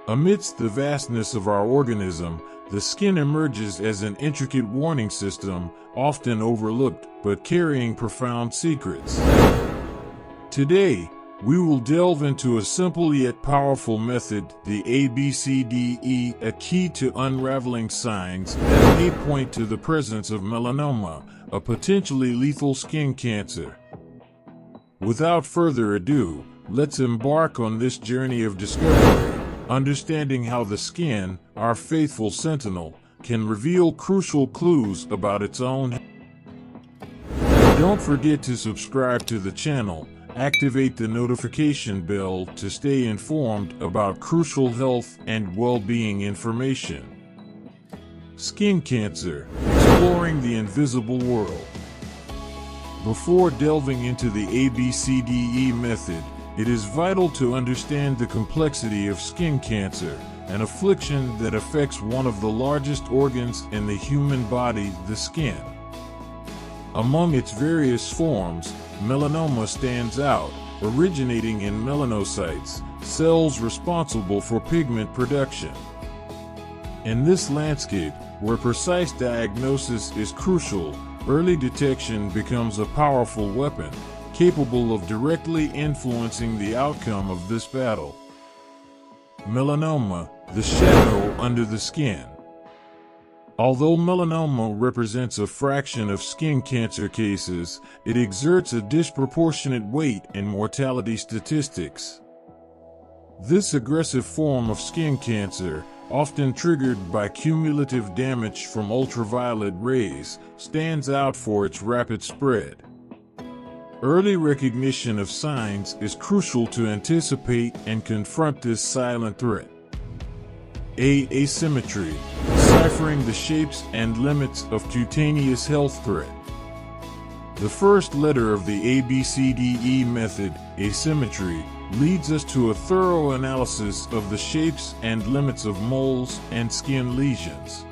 Amidst the vastness of our organism, the skin emerges as an intricate warning system, often overlooked but carrying profound secrets. Today, we will delve into a simple yet powerful method, the ABCDE, a key to unraveling signs that may point to the presence of melanoma, a potentially lethal skin cancer. Without further ado, let's embark on this journey of discovery, understanding how the skin, our faithful sentinel, can reveal crucial clues about its own health. Don't forget to subscribe to the channel, activate the notification bell to stay informed about crucial health and well-being information. Skin cancer, exploring the invisible world. Before delving into the ABCDE method, it is vital to understand the complexity of skin cancer, an affliction that affects one of the largest organs in the human body, the skin. Among its various forms, melanoma stands out, originating in melanocytes, cells responsible for pigment production. In this landscape, where precise diagnosis is crucial, early detection becomes a powerful weapon, capable of directly influencing the outcome of this battle. Melanoma, the shadow under the skin. Although melanoma represents a fraction of skin cancer cases, it exerts a disproportionate weight in mortality statistics. This aggressive form of skin cancer, often triggered by cumulative damage from ultraviolet rays, stands out for its rapid spread. Early recognition of signs is crucial to anticipate and confront this silent threat. Asymmetry, deciphering the shapes and limits of cutaneous health threat. The first letter of the ABCDE method, asymmetry, leads us to a thorough analysis of the shapes and limits of moles and skin lesions.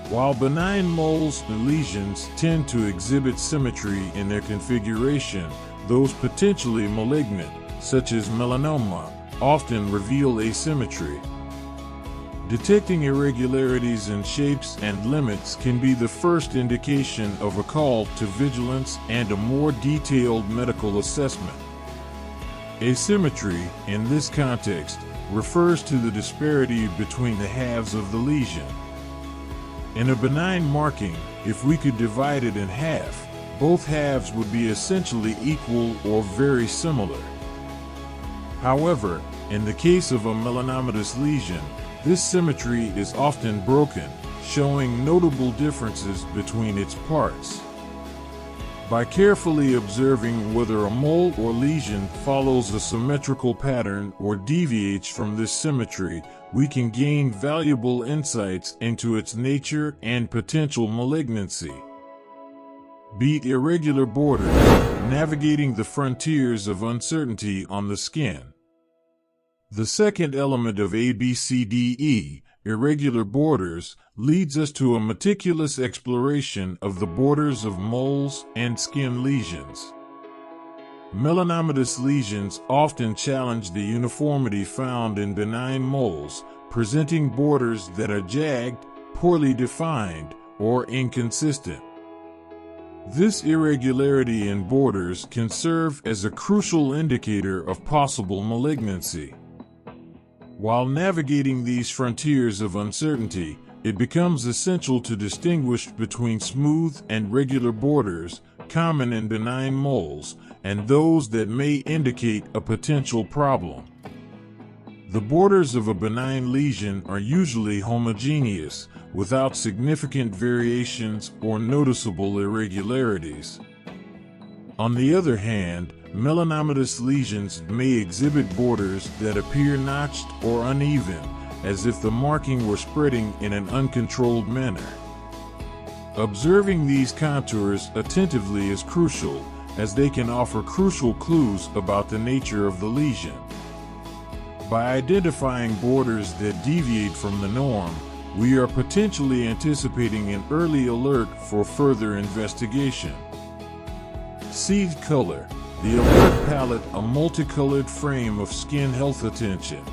While benign moles and lesions tend to exhibit symmetry in their configuration, those potentially malignant, such as melanoma, often reveal asymmetry. Detecting irregularities in shapes and limits can be the first indication of a call to vigilance and a more detailed medical assessment. Asymmetry, in this context, refers to the disparity between the halves of the lesion. In a benign marking, if we could divide it in half, both halves would be essentially equal or very similar. However, in the case of a melanomatous lesion, this symmetry is often broken, showing notable differences between its parts. By carefully observing whether a mole or lesion follows a symmetrical pattern or deviates from this symmetry, we can gain valuable insights into its nature and potential malignancy. Irregular borders, navigating the frontiers of uncertainty on the skin. The second element of ABCDE, irregular borders, leads us to a meticulous exploration of the borders of moles and skin lesions. Melanomatous lesions often challenge the uniformity found in benign moles, presenting borders that are jagged, poorly defined, or inconsistent. This irregularity in borders can serve as a crucial indicator of possible malignancy. While navigating these frontiers of uncertainty, it becomes essential to distinguish between smooth and regular borders, common in benign moles, and those that may indicate a potential problem. The borders of a benign lesion are usually homogeneous, without significant variations or noticeable irregularities. On the other hand, melanomatous lesions may exhibit borders that appear notched or uneven, as if the marking were spreading in an uncontrolled manner. Observing these contours attentively is crucial, as they can offer crucial clues about the nature of the lesion. By identifying borders that deviate from the norm, we are potentially anticipating an early alert for further investigation. Seed color, the alert palette, a multicolored frame of skin health attention.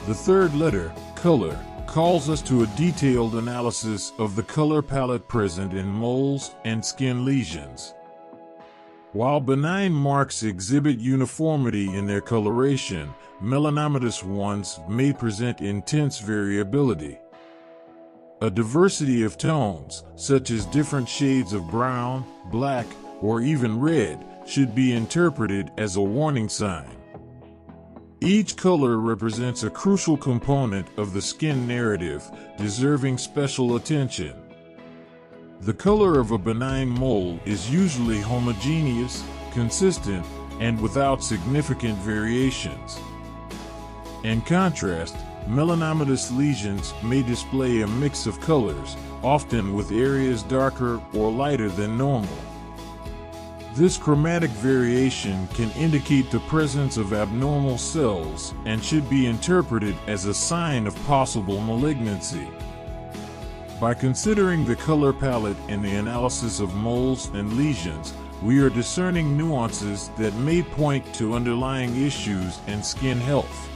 The third letter, color, calls us to a detailed analysis of the color palette present in moles and skin lesions. While benign marks exhibit uniformity in their coloration, melanomatous ones may present intense variability. A diversity of tones, such as different shades of brown, black, or even red, should be interpreted as a warning sign. Each color represents a crucial component of the skin narrative, deserving special attention. The color of a benign mole is usually homogeneous, consistent, and without significant variations. In contrast, melanomatous lesions may display a mix of colors, often with areas darker or lighter than normal. This chromatic variation can indicate the presence of abnormal cells and should be interpreted as a sign of possible malignancy. By considering the color palette in the analysis of moles and lesions, we are discerning nuances that may point to underlying issues in skin health.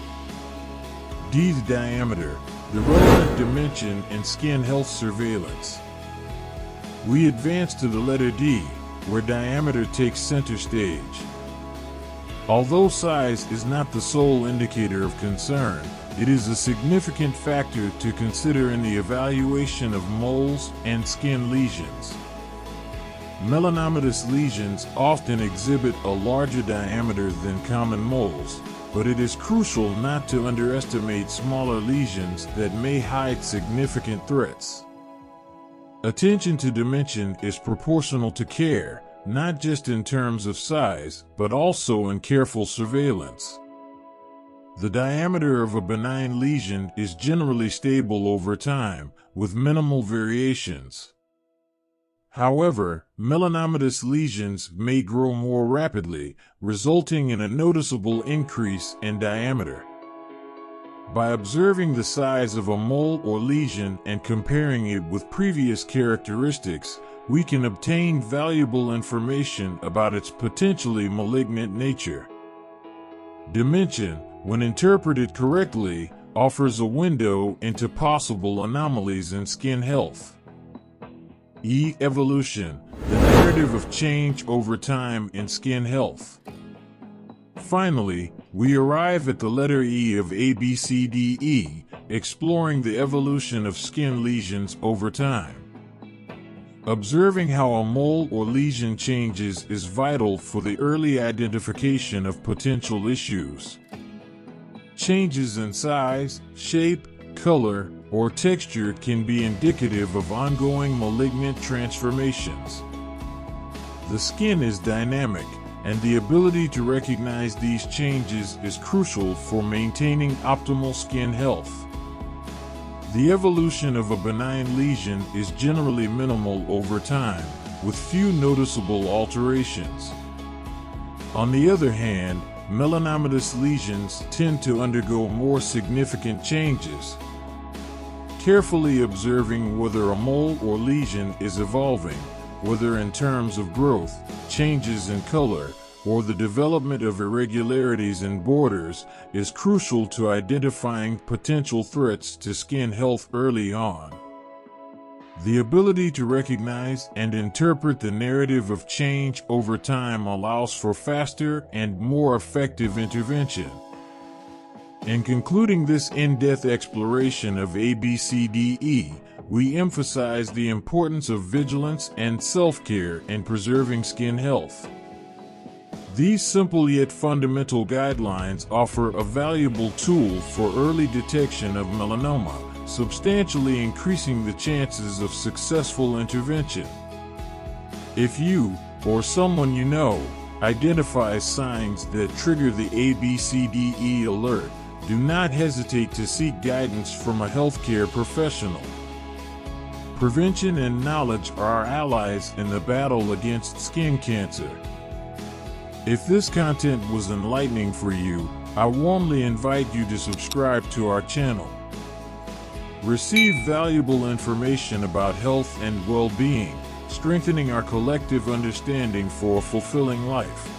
D. The diameter, the relevant dimension in skin health surveillance. We advance to the letter D, where diameter takes center stage. Although size is not the sole indicator of concern, it is a significant factor to consider in the evaluation of moles and skin lesions. Melanomatous lesions often exhibit a larger diameter than common moles, but it is crucial not to underestimate smaller lesions that may hide significant threats. Attention to dimension is proportional to care, not just in terms of size, but also in careful surveillance. The diameter of a benign lesion is generally stable over time, with minimal variations. However, melanomatous lesions may grow more rapidly, resulting in a noticeable increase in diameter. By observing the size of a mole or lesion and comparing it with previous characteristics, we can obtain valuable information about its potentially malignant nature. Dimension, when interpreted correctly, offers a window into possible anomalies in skin health. E. Evolution, the narrative of change over time in skin health. Finally, we arrive at the letter E of ABCDE, exploring the evolution of skin lesions over time. Observing how a mole or lesion changes is vital for the early identification of potential issues. Changes in size, shape, color, or texture can be indicative of ongoing malignant transformations. The skin is dynamic, and the ability to recognize these changes is crucial for maintaining optimal skin health. The evolution of a benign lesion is generally minimal over time, with few noticeable alterations. On the other hand, melanomatous lesions tend to undergo more significant changes. Carefully observing whether a mole or lesion is evolving, whether in terms of growth, changes in color, or the development of irregularities in borders, is crucial to identifying potential threats to skin health early on. The ability to recognize and interpret the narrative of change over time allows for faster and more effective intervention. In concluding this in-depth exploration of ABCDE, we emphasize the importance of vigilance and self-care in preserving skin health. These simple yet fundamental guidelines offer a valuable tool for early detection of melanoma, substantially increasing the chances of successful intervention. If you, or someone you know, identifies signs that trigger the ABCDE alert, do not hesitate to seek guidance from a healthcare professional. Prevention and knowledge are our allies in the battle against skin cancer. If this content was enlightening for you, I warmly invite you to subscribe to our channel. Receive valuable information about health and well-being, strengthening our collective understanding for a fulfilling life.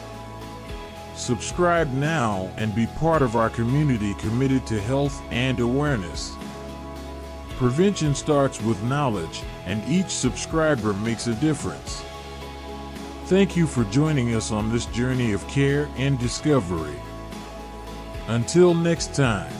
Subscribe now and be part of our community committed to health and awareness. Prevention starts with knowledge, and each subscriber makes a difference. Thank you for joining us on this journey of care and discovery. Until next time.